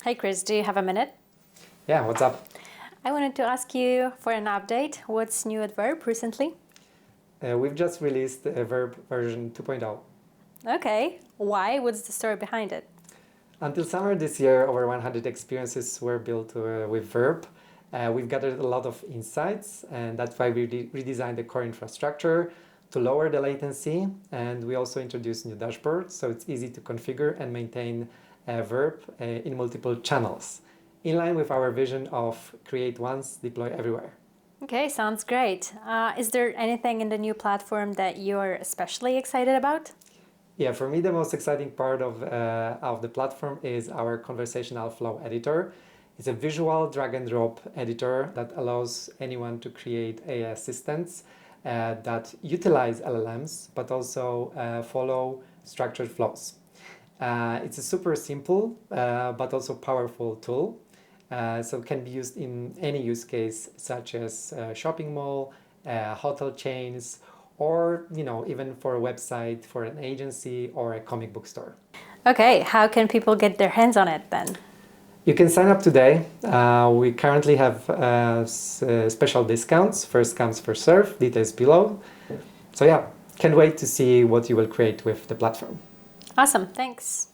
Hey Chris, do you have a minute? Yeah, what's up? I wanted to ask you for an update. What's new at Virbe recently? We've just released Virbe version 2.0. Okay, why? What's the story behind it? Until summer this year, over 100 experiences were built with Virbe. We've gathered a lot of insights, and that's why we redesigned the core infrastructure to lower the latency. And we also introduced new dashboards, so it's easy to configure and maintain Virbe in multiple channels, in line with our vision of create once, deploy everywhere. Okay, sounds great. Is there anything in the new platform that you're especially excited about? Yeah, for me, the most exciting part of the platform is our conversational flow editor. It's a visual drag and drop editor that allows anyone to create AI assistants that utilize LLMs, but also follow structured flows. It's a super simple, but also powerful tool. So it can be used in any use case, such as shopping mall, hotel chains, or even for a website, for an agency or a comic book store. Okay, how can people get their hands on it then? You can sign up today. We currently have special discounts. First comes, first serve. Details below. So yeah, can't wait to see what you will create with the platform. Awesome, thanks.